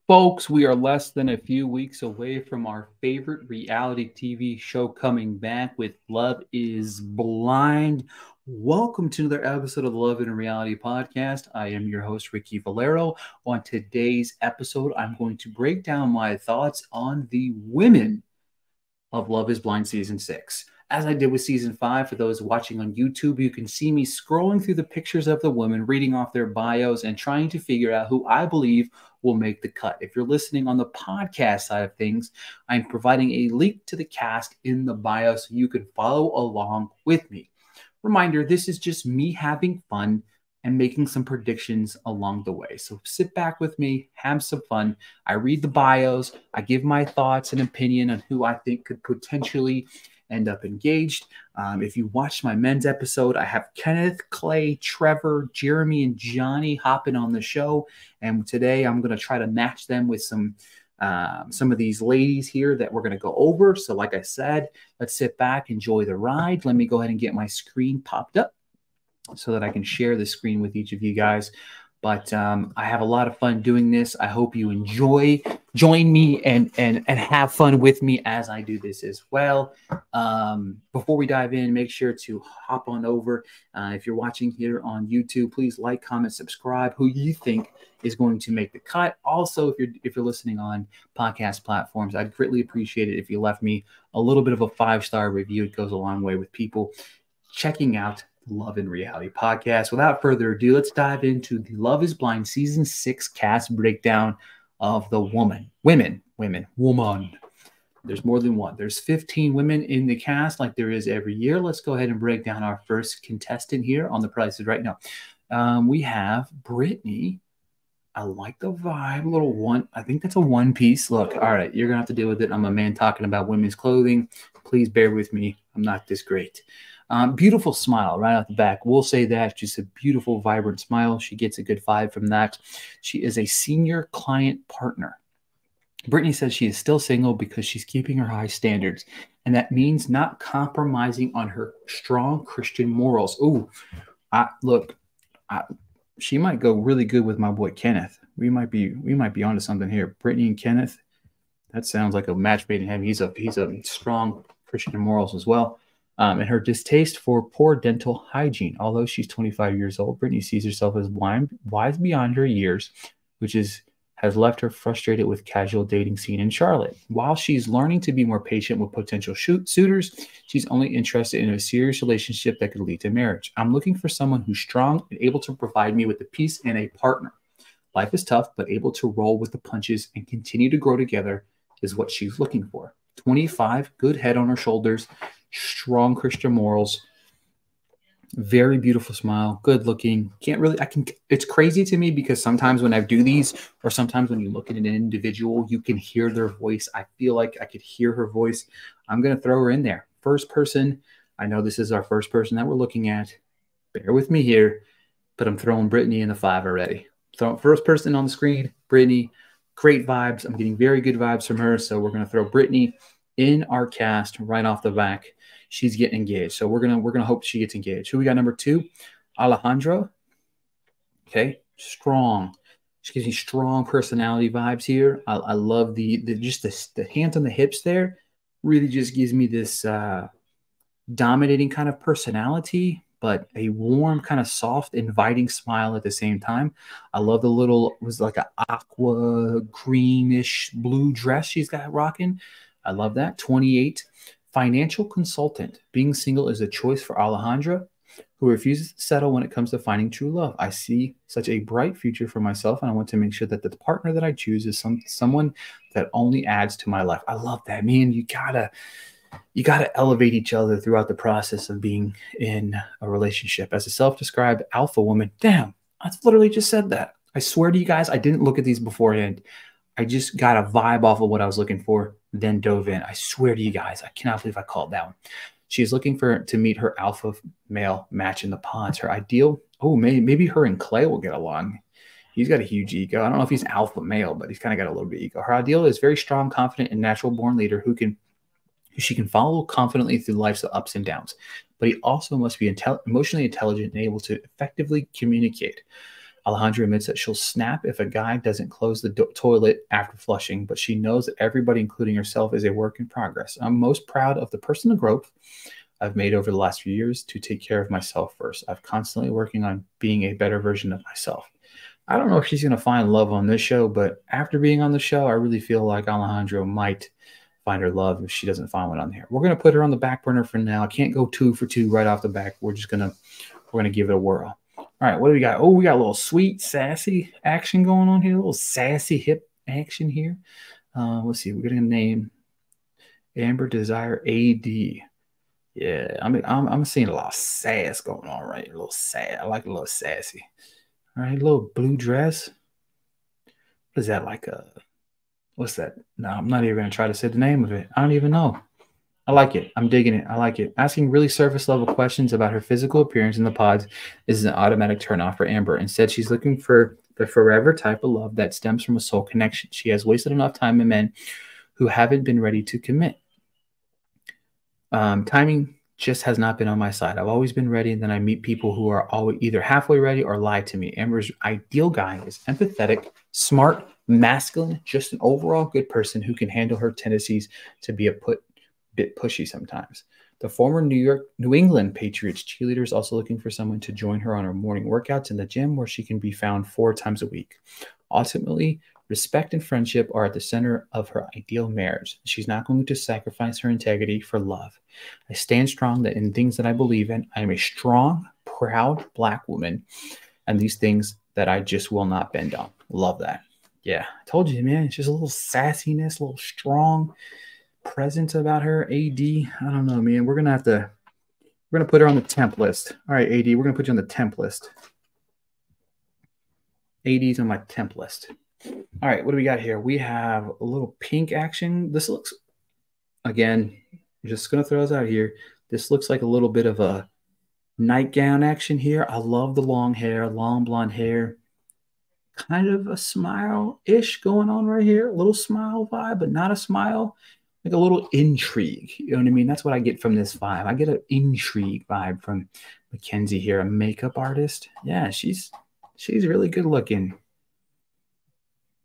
Folks, we are less than a few weeks away from our favorite reality TV show coming back with Love is Blind. Welcome to another episode of the Love and Reality podcast. I am your host, Ricky Valero. On today's episode, I'm going to break down my thoughts on the women of Love is Blind Season 6. As I did with Season 5, for those watching on YouTube, you can see me scrolling through the pictures of the women, reading off their bios, and trying to figure out who I believe will make the cut. If you're listening on the podcast side of things, I'm providing a link to the cast in the bio so you can follow along with me. Reminder, this is just me having fun and making some predictions along the way. So sit back with me, have some fun. I read the bios, I give my thoughts and opinion on who I think could potentially end up engaged. If you watched my men's episode, I have Kenneth, Clay, Trevor, Jeremy, and Johnny hopping on the show. And today I'm going to try to match them with some of these ladies here that we're going to go over. So like I said, let's sit back, enjoy the ride. Let me go ahead and get my screen popped up so that I can share the screen with each of you guys. But I have a lot of fun doing this. I hope you join me and have fun with me as I do this as well. Before we dive in, make sure to hop on over. If you're watching here on YouTube, please like, comment, subscribe. Who you think is going to make the cut? Also, if you're listening on podcast platforms, I'd greatly appreciate it if you left me a little bit of a 5-star review. It goes a long way with people checking out Love and Reality podcast. Without further ado, let's dive into the Love is Blind Season 6 cast breakdown of the woman. There's more than one. There's 15 women in the cast like there is every year. Let's go ahead and break down our first contestant here on The Price is Right now. We have Brittany. I like the vibe. A little one. I think that's a one piece. Look, all right, you're going to have to deal with it. I'm a man talking about women's clothing. Please bear with me. I'm not this great. Beautiful smile right out the back. We'll say that. Just a beautiful, vibrant smile. She gets a good vibe from that. She is a senior client partner. Brittany says she is still single because she's keeping her high standards, and that means not compromising on her strong Christian morals. Ooh, she might go really good with my boy Kenneth. We might be onto something here. Brittany and Kenneth. That sounds like a match made in heaven. He's a strong Christian morals as well. And her distaste for poor dental hygiene. Although she's 25 years old, Brittany sees herself as wise beyond her years, which has left her frustrated with casual dating scene in Charlotte. While she's learning to be more patient with potential suitors, she's only interested in a serious relationship that could lead to marriage. I'm looking for someone who's strong and able to provide me with the peace and a partner. Life is tough, but able to roll with the punches and continue to grow together is what she's looking for. 25, good head on her shoulders, strong Christian morals, very beautiful smile, good looking. It's crazy to me because sometimes when I do these, or sometimes when you look at an individual, you can hear their voice. I feel like I could hear her voice. I'm going to throw her in there. First person. I know this is our first person that we're looking at. Bear with me here, but I'm throwing Brittany in the 5 already. So first person on the screen, Brittany, great vibes. I'm getting very good vibes from her. So we're going to throw Brittany in our cast right off the back. She's getting engaged. So we're gonna hope she gets engaged. Who we got number 2? Alejandra. Okay, strong. She gives me strong personality vibes here. I love the hands on the hips there. Really just gives me this dominating kind of personality, but a warm, kind of soft, inviting smile at the same time. I love the little, it was like an aqua greenish blue dress she's got rocking. I love that. 28. Financial consultant. Being single is a choice for Alejandra, who refuses to settle when it comes to finding true love. I see such a bright future for myself, and I want to make sure that the partner that I choose is someone that only adds to my life. I love that. Man, you gotta elevate each other throughout the process of being in a relationship. As a self-described alpha woman, damn, I literally just said that. I swear to you guys, I didn't look at these beforehand. I just got a vibe off of what I was looking for, then dove in. I swear to you guys, I cannot believe I called that one. She is looking to meet her alpha male match in the pods. Her ideal, maybe her and Clay will get along. He's got a huge ego. I don't know if he's alpha male, but he's kind of got a little bit of ego. Her ideal is very strong, confident, and natural-born leader who she can follow confidently through life's ups and downs. But he also must be emotionally intelligent and able to effectively communicate. Alejandra admits that she'll snap if a guy doesn't close the toilet after flushing, but she knows that everybody, including herself, is a work in progress. I'm most proud of the personal growth I've made over the last few years to take care of myself first. I'm constantly working on being a better version of myself. I don't know if she's going to find love on this show, but after being on the show, I really feel like Alejandro might find her love if she doesn't find one on here. We're going to put her on the back burner for now. I can't go 2 for 2 right off the back. We're going to give it a whirl. All right, what do we got? Oh, we got a little sweet, sassy action going on here. A little sassy hip action here. Let's see. We're going to name Amber Desire AD. Yeah, I'm seeing a lot of sass going on right here. A little sass. I like a little sassy. All right, a little blue dress. What is that like a? What's that? No, I'm not even gonna try to say the name of it. I don't even know. I like it. I'm digging it. I like it. Asking really surface level questions about her physical appearance in the pods is an automatic turnoff for Amber. Instead, she's looking for the forever type of love that stems from a soul connection. She has wasted enough time in men who haven't been ready to commit. Timing just has not been on my side. I've always been ready, and then I meet people who are always either halfway ready or lie to me. Amber's ideal guy is empathetic, smart, masculine, just an overall good person who can handle her tendencies to be a bit pushy sometimes. The former New England Patriots cheerleader is also looking for someone to join her on her morning workouts in the gym where she can be found 4 times a week. Ultimately, respect and friendship are at the center of her ideal marriage. She's not going to sacrifice her integrity for love. I stand strong that in things that I believe in. I am a strong, proud Black woman, and these things that I just will not bend on. Love that. Yeah, I told you, man. It's just a little sassiness, a little strong presence about her. AD, I don't know, man. We're gonna put her on the temp list. All right, AD, we're gonna put you on the temp list. AD's on my temp list. All right, what do we got here? We have a little pink action. This looks, again, I'm just gonna throw this out here. This looks like a little bit of a nightgown action here. I love the long hair, long blonde hair. Kind of a smile-ish going on right here. A little smile vibe, but not a smile. Like a little intrigue. You know what I mean? That's what I get from this vibe. I get an intrigue vibe from Mackenzie here, a makeup artist. Yeah, she's really good looking.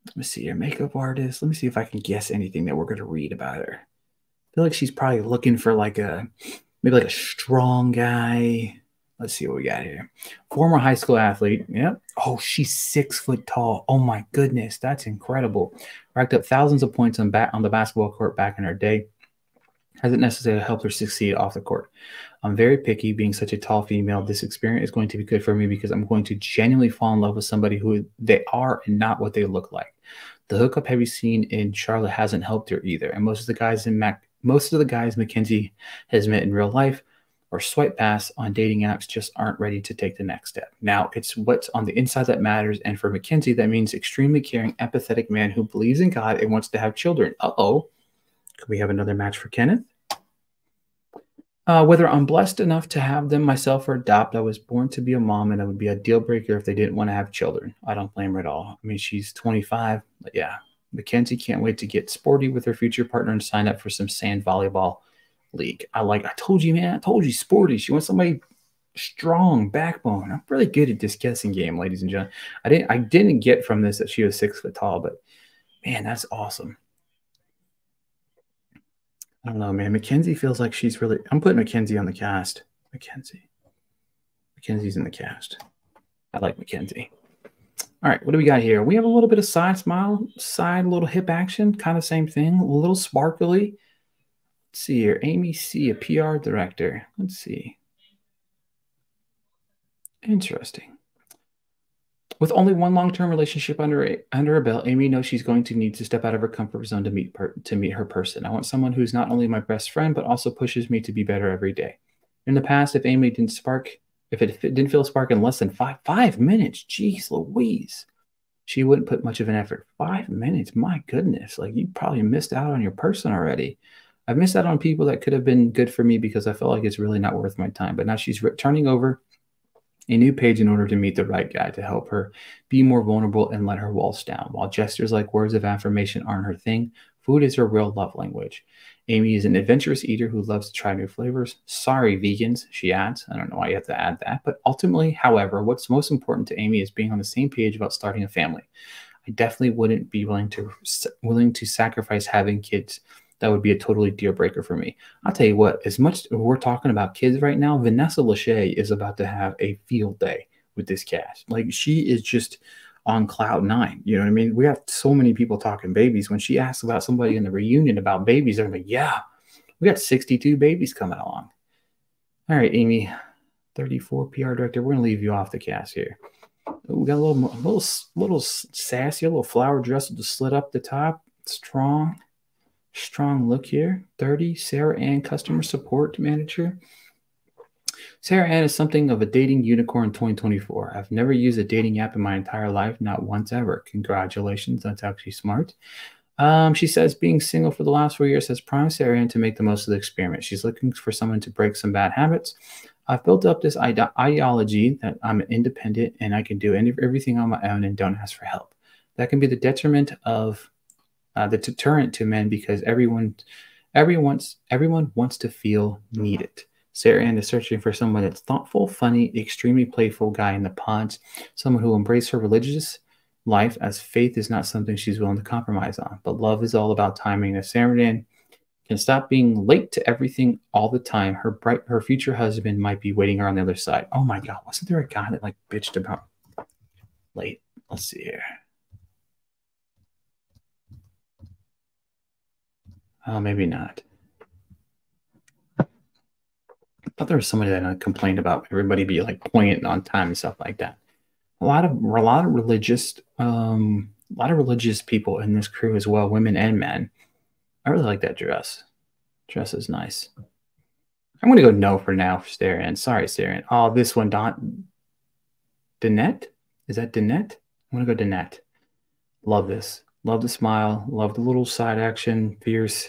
Let me see her makeup artist. Let me see if I can guess anything that we're going to read about her. I feel like she's probably looking for maybe like a strong guy. Let's see what we got here. Former high school athlete. Yep. Oh, she's 6 foot tall. Oh my goodness, that's incredible. Racked up thousands of points on the basketball court back in her day. Hasn't necessarily helped her succeed off the court. I'm very picky. Being such a tall female, this experience is going to be good for me because I'm going to genuinely fall in love with somebody who they are and not what they look like. The hookup heavy scene in Charlotte hasn't helped her either, and most of the guys Mackenzie has met in real life or swipe past on dating apps just aren't ready to take the next step. Now, it's what's on the inside that matters, and for Mackenzie, that means extremely caring, empathetic man who believes in God and wants to have children. Uh-oh. Could we have another match for Kenneth? Whether I'm blessed enough to have them myself or adopt, I was born to be a mom, and it would be a deal breaker if they didn't want to have children. I don't blame her at all. I mean, she's 25, but yeah. Mackenzie can't wait to get sporty with her future partner and sign up for some sand volleyball league. I told you, man. I told you, sporty. She wants somebody strong, backbone. I'm really good at this guessing game, ladies and gentlemen. I didn't get from this that she was 6 foot tall, but man, that's awesome. I don't know, man. Mackenzie feels like she's really. I'm putting Mackenzie on the cast. Mackenzie's in the cast. I like Mackenzie. All right, what do we got here? We have a little bit of side smile, side little hip action, kind of same thing, a little sparkly. Let's see here. Amy C., a PR director. Let's see. Interesting. With only one long-term relationship under her belt, Amy knows she's going to need to step out of her comfort zone to meet her person. I want someone who's not only my best friend, but also pushes me to be better every day. In the past, if Amy didn't spark, if it didn't feel a spark in less than five minutes, geez Louise, she wouldn't put much of an effort. 5 minutes, my goodness. Like, you probably missed out on your person already. I've missed out on people that could have been good for me because I felt like it's really not worth my time. But now she's turning over a new page in order to meet the right guy to help her be more vulnerable and let her walls down. While gestures like words of affirmation aren't her thing, food is her real love language. Amy is an adventurous eater who loves to try new flavors. Sorry, vegans, she adds. I don't know why you have to add that. But ultimately, however, what's most important to Amy is being on the same page about starting a family. I definitely wouldn't be willing to sacrifice having kids. That would be a totally deal breaker for me. I'll tell you what, as much as we're talking about kids right now, Vanessa Lachey is about to have a field day with this cast. Like, she is just on cloud nine. You know what I mean? We have so many people talking babies. When she asks about somebody in the reunion about babies, they're like, yeah, we got 62 babies coming along. All right, Amy, 34 PR director. We're going to leave you off the cast here. We got a little sassy, a little flower dress with the slit up the top. Strong look here. 30, Sarah Ann, customer support manager. Sarah Ann is something of a dating unicorn in 2024. I've never used a dating app in my entire life, not once ever. Congratulations, that's actually smart. She says being single for the last 4 years has primed Sarah Ann to make the most of the experiment. She's looking for someone to break some bad habits. I've built up this ideology that I'm independent and I can do everything on my own and don't ask for help. That can be the detriment of the deterrent to men because everyone wants to feel needed. Sarah Ann is searching for someone that's thoughtful, funny, extremely playful guy in the pods, someone who will embrace her religious life as faith is not something she's willing to compromise on. But love is all about timing. If Sarah Ann can stop being late to everything all the time, her future husband might be waiting her on the other side. Oh my God, wasn't there a guy that like bitched about late? Let's see here. Oh, maybe not. I thought there was somebody that complained about everybody be like poignant on time and stuff like that. A lot of religious people in this crew as well, women and men. I really like that dress. Dress is nice. I'm gonna go no for now for Sarah Ann. Sorry, Sarah Ann. Oh, this one, Danette? Is that Danette? I'm gonna go Danette. Love this. Love the smile. Love the little side action. Fierce.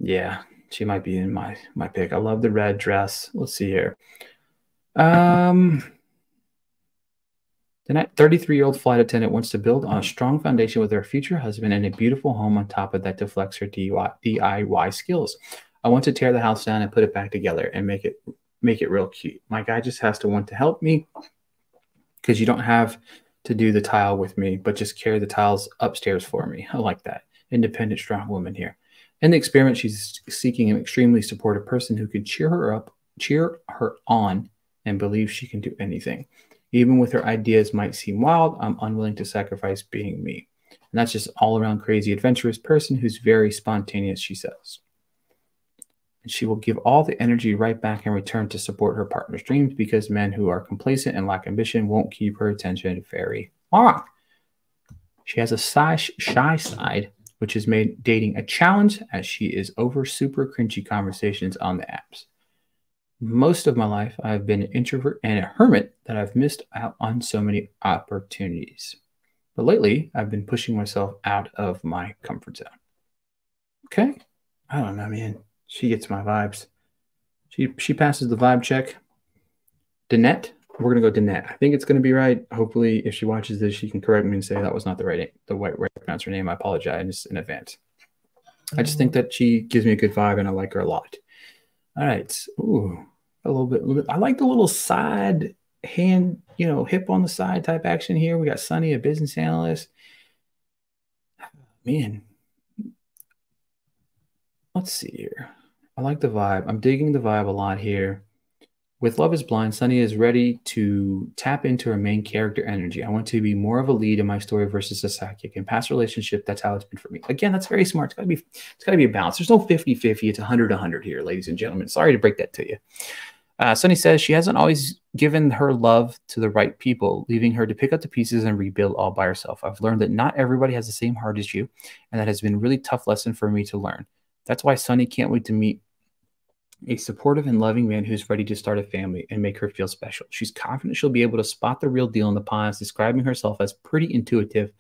Yeah, she might be in my pick. I love the red dress. Let's see here. Danette, 33-year-old flight attendant, wants to build on a strong foundation with her future husband and a beautiful home on top of that to flex her DIY skills. I want to tear the house down and put it back together and make it real cute. My guy just has to want to help me because you don't have to do the tile with me, but just carry the tiles upstairs for me. I like that. Independent, strong woman here. In the experiment, she's seeking an extremely supportive person who can cheer her up, cheer her on, and believe she can do anything. Even with her ideas might seem wild, I'm unwilling to sacrifice being me. And that's just all-around crazy, adventurous person who's very spontaneous, she says. And she will give all the energy right back in return to support her partner's dreams because men who are complacent and lack ambition won't keep her attention very long. She has a shy side, which has made dating a challenge as she is over super cringy conversations on the apps. Most of my life, I've been an introvert and a hermit that I've missed out on so many opportunities. But lately, I've been pushing myself out of my comfort zone. Okay. I don't know, man. She gets my vibes. She passes the vibe check. Danette. We're going to go Danette. I think it's going to be right. Hopefully, if she watches this, she can correct me and say that was not the right way to pronounce her name. I apologize in advance. I just think that she gives me a good vibe, and I like her a lot. All right. Ooh, a little bit. I like the little side hand, hip on the side type action here. We got Sunny, a business analyst. Man, let's see here. I like the vibe. I'm digging the vibe a lot here. With Love is Blind, Sunny is ready to tap into her main character energy. I want to be more of a lead in my story versus a sidekick. In past relationship, that's how it's been for me. Again, that's very smart. It's gotta be a balance. There's no 50-50. It's 100-100 here, ladies and gentlemen. Sorry to break that to you. Sunny says she hasn't always given her love to the right people, leaving her to pick up the pieces and rebuild all by herself. I've learned that not everybody has the same heart as you, and that has been a really tough lesson for me to learn. That's why Sunny can't wait to meet a supportive and loving man who's ready to start a family and make her feel special. She's confident she'll be able to spot the real deal in the pause, describing herself as pretty intuitive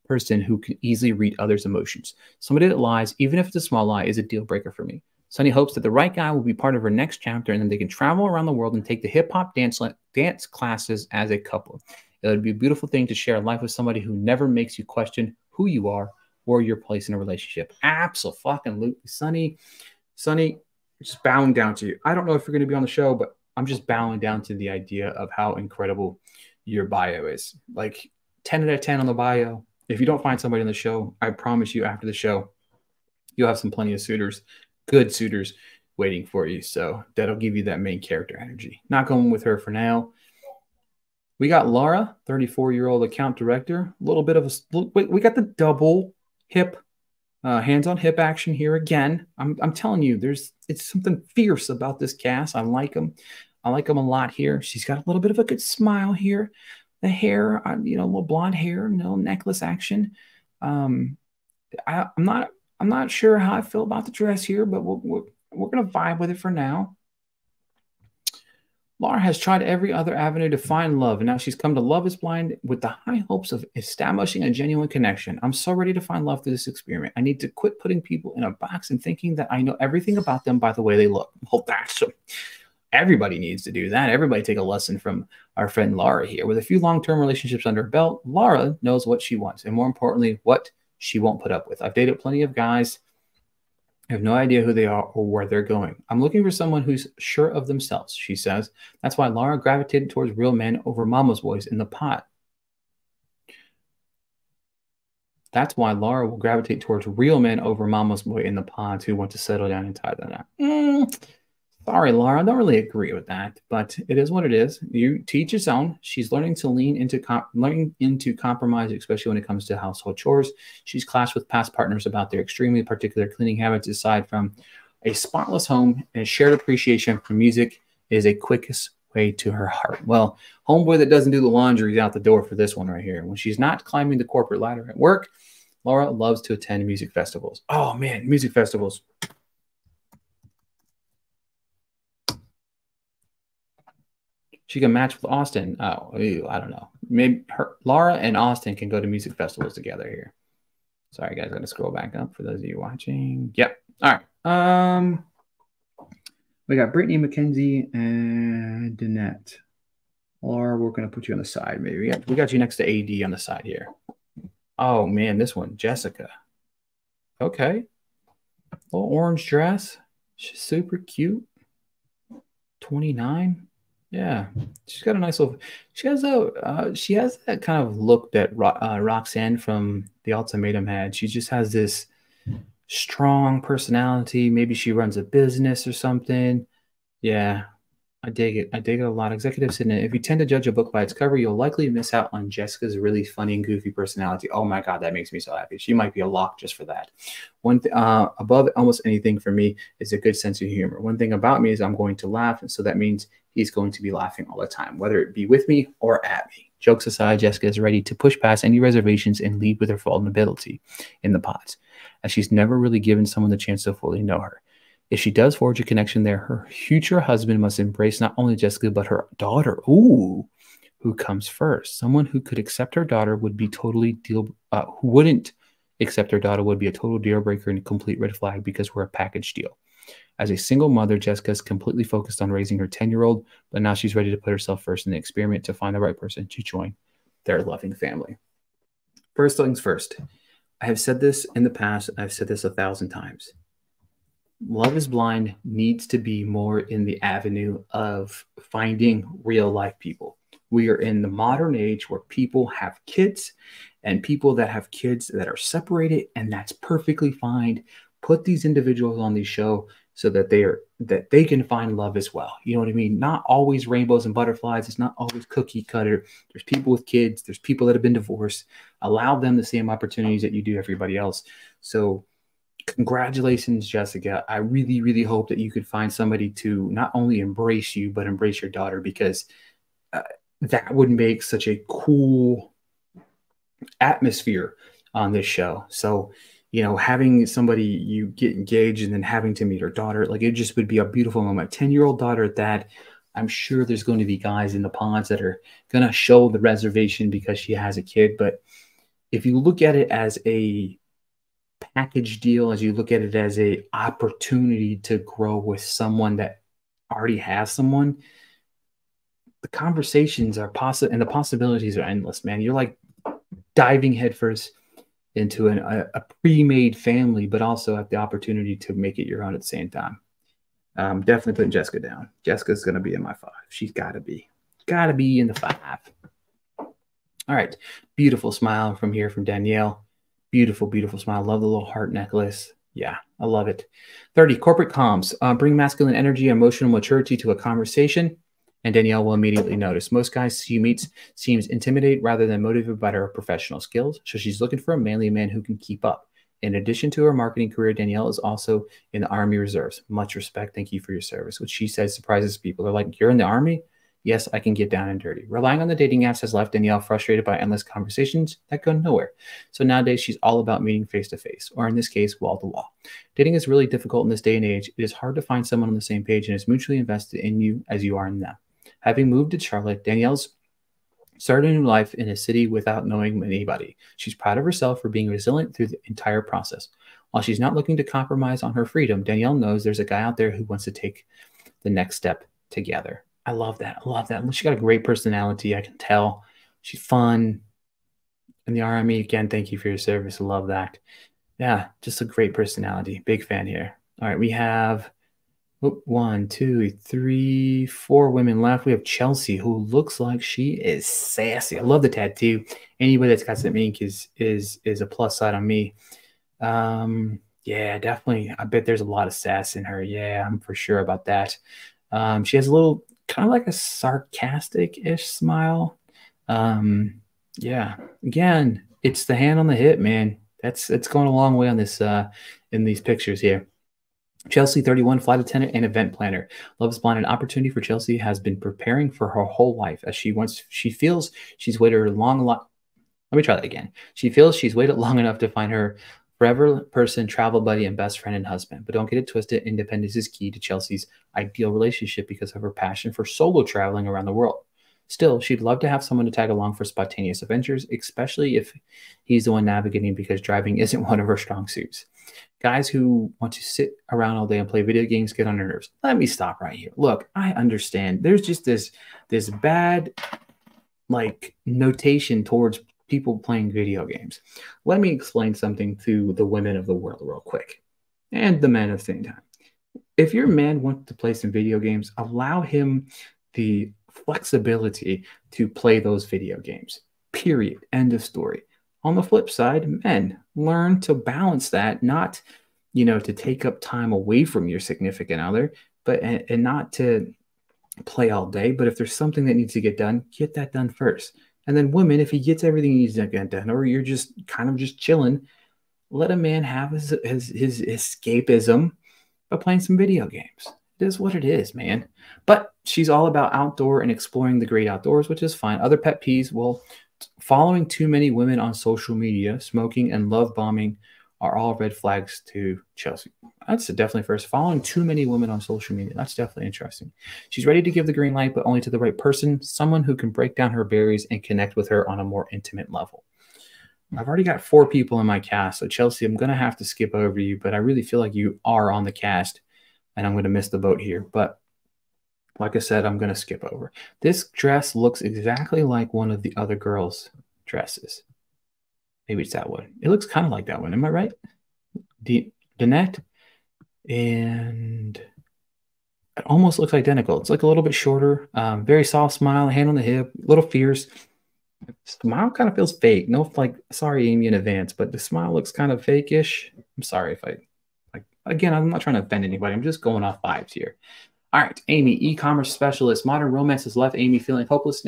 person who can easily read others' emotions. Somebody that lies, even if it's a small lie, is a deal breaker for me. Sunny hopes that the right guy will be part of her next chapter and then they can travel around the world and take the hip-hop dance classes as a couple. It would be a beautiful thing to share a life with somebody who never makes you question who you are or your place in a relationship. Absolutely. Sonny, just bowing down to you. I don't know if you're going to be on the show, but I'm just bowing down to the idea of how incredible your bio is. Like 10 out of 10 on the bio. If you don't find somebody on the show, I promise you after the show, you'll have some plenty of suitors, good suitors waiting for you. So that'll give you that main character energy. Not going with her for now. We got Laura, 34-year-old account director. A little bit of a, we got the double hip, hands-on hip action here again. I'm telling you, it's something fierce about this cast. I like them. I like them a lot here. She's got a little bit of a good smile here. The hair, a little blonde hair, no necklace action. I'm not sure how I feel about the dress here, but we're gonna vibe with it for now. Laura has tried every other avenue to find love, and now she's come to Love is Blind with the high hopes of establishing a genuine connection. I'm so ready to find love through this experiment. I need to quit putting people in a box and thinking that I know everything about them by the way they look. Well, everybody needs to do that. Everybody take a lesson from our friend Laura here. With a few long-term relationships under her belt, Laura knows what she wants, and more importantly, what she won't put up with. I've dated plenty of guys. I have no idea who they are or where they're going. I'm looking for someone who's sure of themselves, she says. That's why Laura gravitated towards real men over mama's boys in the pot. That's why Laura will gravitate towards real men over mama's boy in the pod who want to settle down and tie them down. Sorry, Laura, I don't really agree with that, but it is what it is. You teach his own. She's learning to lean into compromise, especially when it comes to household chores. She's clashed with past partners about their extremely particular cleaning habits. Aside from a spotless home and shared appreciation for music is a quickest way to her heart. Well, homeboy that doesn't do the laundry is out the door for this one right here. When she's not climbing the corporate ladder at work, Laura loves to attend music festivals. Oh, man, music festivals. She can match with Austin. Oh, I don't know. Maybe Laura and Austin can go to music festivals together here. Sorry, guys. I'm going to scroll back up for those of you watching. Yep. All right. We got Brittany, Mackenzie, and Danette. Laura, we're going to put you on the side. Maybe we got you next to AD on the side here. Oh, man, this one. Jessica. Okay. Little orange dress. She's super cute. 29. Yeah, she's got a nice little. She has that kind of look that Roxanne from The Ultimatum had. She just has this strong personality. Maybe she runs a business or something. Yeah, I dig it. I dig it a lot. Executive sitting. If you tend to judge a book by its cover, you'll likely miss out on Jessica's really funny and goofy personality. Oh my God, that makes me so happy. She might be a lock just for that. Above almost anything for me is a good sense of humor. One thing about me is I'm going to laugh, and so that means he's going to be laughing all the time, whether it be with me or at me. Jokes aside, Jessica is ready to push past any reservations and lead with her vulnerability in the pods, as she's never really given someone the chance to fully know her. If she does forge a connection there, her future husband must embrace not only Jessica, but her daughter. Ooh, who comes first? Someone who could accept her daughter would be totally who wouldn't accept her daughter would be a total deal breaker and a complete red flag because we're a package deal. As a single mother, Jessica is completely focused on raising her 10-year-old, but now she's ready to put herself first in the experiment to find the right person to join their loving family. First things first. I have said this in the past. I've said this 1,000 times. Love is Blind needs to be more in the avenue of finding real life people. We are in the modern age where people have kids and people that have kids that are separated, and that's perfectly fine. Put these individuals on the show so that they can find love as well. You know what I mean? Not always rainbows and butterflies. It's not always cookie cutter. There's people with kids. There's people that have been divorced. Allow them the same opportunities that you do everybody else. So congratulations, Jessica. I really, really hope that you could find somebody to not only embrace you, but embrace your daughter, because that would make such a cool atmosphere on this show. So, having somebody you get engaged and then having to meet her daughter, like, it just would be a beautiful moment. 10-year-old daughter at that. I'm sure there's going to be guys in the pods that are going to show the reservation because she has a kid. But if you look at it as a package deal, as you look at it as a opportunity to grow with someone that already has someone, the conversations are possible and the possibilities are endless, man. You're like diving headfirst into a pre-made family, but also have the opportunity to make it your own at the same time. Definitely putting Jessica down. Jessica's going to be in my 5. She's got to be. Got to be in the 5. All right. Beautiful smile from here from Danielle. Beautiful, beautiful smile. Love the little heart necklace. Yeah, I love it. 30, corporate comms. Bring masculine energy, emotional maturity to a conversation, and Danielle will immediately notice. Most guys she meets seems intimidated rather than motivated by her professional skills, so she's looking for a manly man who can keep up. In addition to her marketing career, Danielle is also in the Army Reserves. Much respect. Thank you for your service, which she says surprises people. They're like, you're in the Army? Yes, I can get down and dirty. Relying on the dating apps has left Danielle frustrated by endless conversations that go nowhere. So nowadays, she's all about meeting face-to-face, or in this case, wall-to-wall. Dating is really difficult in this day and age. It is hard to find someone on the same page and is mutually invested in you as you are in them. Having moved to Charlotte, Danielle's started a new life in a city without knowing anybody. She's proud of herself for being resilient through the entire process. While she's not looking to compromise on her freedom, Danielle knows there's a guy out there who wants to take the next step together. I love that. I love that. She got a great personality. I can tell. She's fun. In the Army, again, thank you for your service. I love that. Yeah, just a great personality. Big fan here. All right, we have 1, 2, 3, 4 women left. We have Chelsea, who looks like she is sassy. I love the tattoo. Anybody that's got some ink is a plus side on me. Yeah, definitely. I bet there's a lot of sass in her. Yeah, I'm for sure about that. She has a little kind of like a sarcastic-ish smile. Yeah, again, it's the hand on the hip, man. It's going a long way on this in these pictures here. Chelsea, 31, flight attendant and event planner. Love is Blind, an opportunity for Chelsea has been preparing for her whole life as she feels she's waited a long. Let me try that again. She feels she's waited long enough to find her forever person, travel buddy, and best friend and husband. But don't get it twisted. Independence is key to Chelsea's ideal relationship because of her passion for solo traveling around the world. Still, she'd love to have someone to tag along for spontaneous adventures, especially if he's the one navigating because driving isn't one of her strong suits. Guys who want to sit around all day and play video games get on her nerves. Let me stop right here. Look, I understand. There's just this bad notation towards people playing video games. Let me explain something to the women of the world real quick, and the men at the same time. If your man wants to play some video games, allow him the flexibility to play those video games. Period. End of story. On the flip side, men, learn to balance that, not, to take up time away from your significant other, but and not to play all day. But if there's something that needs to get done, get that done first. And then women, if he gets everything he needs to get done, or you're just kind of just chilling, let a man have his escapism by playing some video games. It is what it is, man. But she's all about outdoor and exploring the great outdoors, which is fine. Other pet peeves, well, following too many women on social media, smoking, and love bombing are all red flags to Chelsea. That's definitely first. Following too many women on social media, that's definitely interesting. She's ready to give the green light, but only to the right person, someone who can break down her barriers and connect with her on a more intimate level. I've already got 4 people in my cast, so Chelsea, I'm going to have to skip over you, but I really feel like you are on the cast, and I'm going to miss the boat here. But like I said, I'm going to skip over. This dress looks exactly like one of the other girls' dresses. Maybe it's that one. It looks kind of like that one. Am I right? Danette. And it almost looks identical. It's like a little bit shorter, very soft smile, hand on the hip, a little fierce. Smile kind of feels fake. No, sorry, Amy, in advance, but the smile looks kind of fake-ish. I'm sorry if again, I'm not trying to offend anybody. I'm just going off vibes here. All right, Amy, e-commerce specialist. Modern romance has left Amy feeling hopeless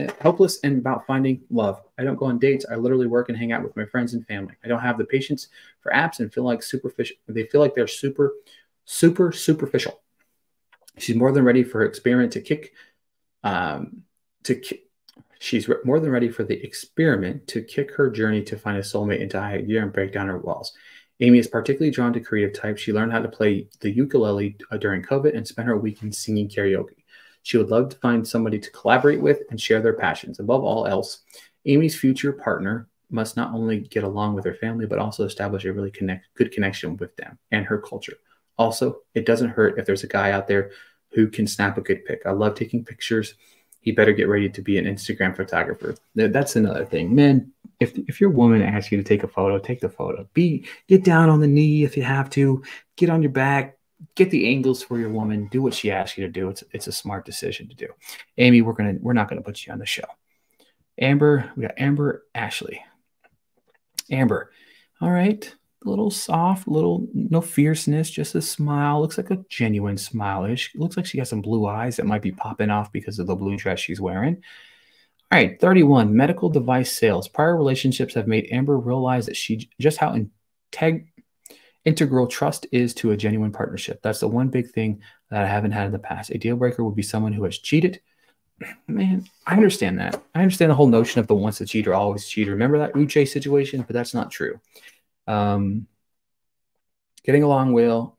and about finding love. I don't go on dates. I literally work and hang out with my friends and family. I don't have the patience for apps and feel like superficial. They feel like they're super superficial. She's more than ready for her experiment to kick. She's more than ready for the experiment to kick her journey to find a soulmate into high gear and break down her walls. Amy is particularly drawn to creative types. She learned how to play the ukulele during COVID and spent her weekends singing karaoke. She would love to find somebody to collaborate with and share their passions. Above all else, Amy's future partner must not only get along with her family, but also establish a really good connection with them and her culture. Also, it doesn't hurt if there's a guy out there who can snap a good pic. I love taking pictures. He better get ready to be an Instagram photographer. That's another thing. Men, if your woman asks you to take a photo, take the photo. Get down on the knee if you have to. Get on your back. Get the angles for your woman. Do what she asks you to do. It's a smart decision to do. Amy, we're not gonna put you on the show. Amber, we got Amber, Ashley. Amber, all right. A little soft, little no fierceness, just a smile. Looks like a genuine smile-ish. Looks like she has some blue eyes that might be popping off because of the blue dress she's wearing. All right, 31, medical device sales. Prior relationships have made Amber realize that just how integral trust is to a genuine partnership. That's the one big thing that I haven't had in the past. A deal breaker would be someone who has cheated. Man, I understand that. I understand the whole notion of the once a cheater, always a cheater. Remember that Uche situation? But that's not true. Getting along well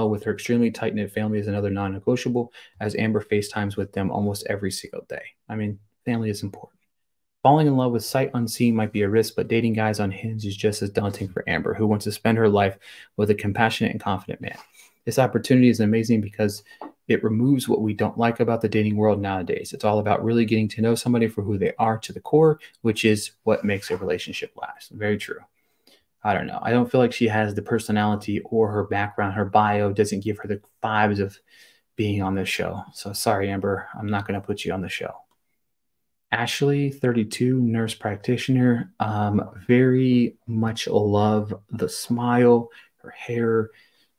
with her extremely tight-knit family is another non-negotiable, as Amber FaceTimes with them almost every single day. I mean, family is important. Falling in love with sight unseen might be a risk, but dating guys on Hinge is just as daunting for Amber, who wants to spend her life with a compassionate and confident man. This opportunity is amazing because it removes what we don't like about the dating world nowadays. It's all about really getting to know somebody for who they are to the core, which is what makes a relationship last. Very true. I don't know. I don't feel like she has the personality or her background. Her bio doesn't give her the vibes of being on this show. So sorry, Amber. I'm not going to put you on the show. Ashley, 32, nurse practitioner. Very much love the smile, her hair.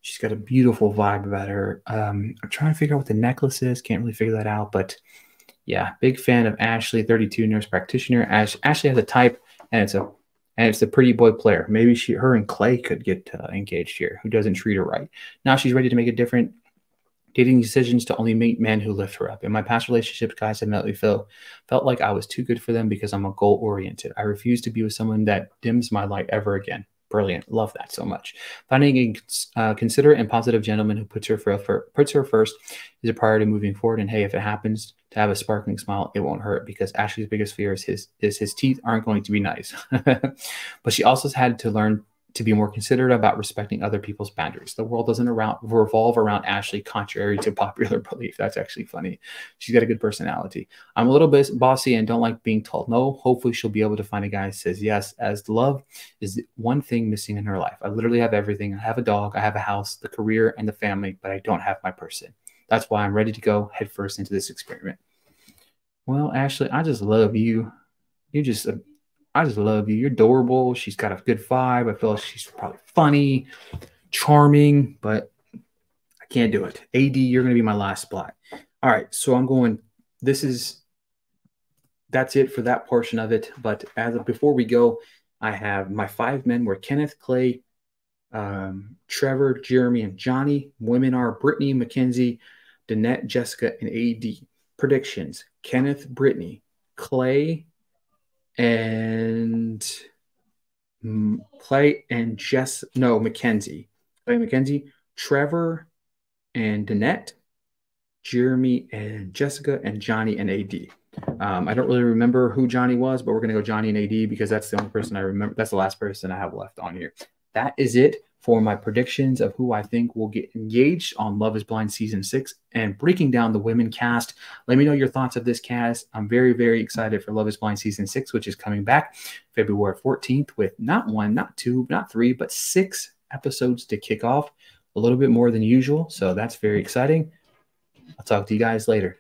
She's got a beautiful vibe about her. I'm trying to figure out what the necklace is. Can't really figure that out. But yeah, big fan of Ashley, 32, nurse practitioner. Ashley has a type, and it's the pretty boy player. Maybe her and Clay could get engaged here, who doesn't treat her right. Now she's ready to make a different dating decisions to only meet men who lift her up. In my past relationships, guys have immediately felt like I was too good for them because I'm a goal-oriented. I refuse to be with someone that dims my light ever again. Brilliant. Love that so much. Finding a considerate and positive gentleman who puts her first is a priority moving forward. And hey, if it happens to have a sparkling smile, it won't hurt, because Ashley's biggest fear is his teeth aren't going to be nice. But she also has had to learn to be more considerate about respecting other people's boundaries. The world doesn't revolve around Ashley, contrary to popular belief. That's actually funny. She's got a good personality. I'm a little bit bossy and don't like being told no. Hopefully she'll be able to find a guy who says yes, as love is the one thing missing in her life. I literally have everything. I have a dog, I have a house, the career, and the family, but I don't have my person. That's why I'm ready to go headfirst into this experiment. Well, Ashley, I just love you. I just love you. You're adorable. She's got a good vibe. I feel like she's probably funny, charming, but I can't do it. AD, you're going to be my last spot. All right, so I'm going. That's it for that portion of it. But before we go, I have my 5 men were Kenneth, Clay, Trevor, Jeremy, and Johnny. Women are Brittany, Mackenzie, Danette, Jessica, and AD. Predictions: Kenneth, Brittany, Clay, and Mackenzie. Clay, Mackenzie, Trevor, and Danette, Jeremy, and Jessica, and Johnny, and AD. I don't really remember who Johnny was, but we're going to go Johnny and AD because that's the only person I remember. That's the last person I have left on here. That is it for my predictions of who I think will get engaged on Love is Blind Season 6 and breaking down the women cast. Let me know your thoughts of this cast. I'm very, very excited for Love is Blind Season 6, which is coming back February 14th with not 1, not 2, not 3, but 6 episodes to kick off. A little bit more than usual, so that's very exciting. I'll talk to you guys later.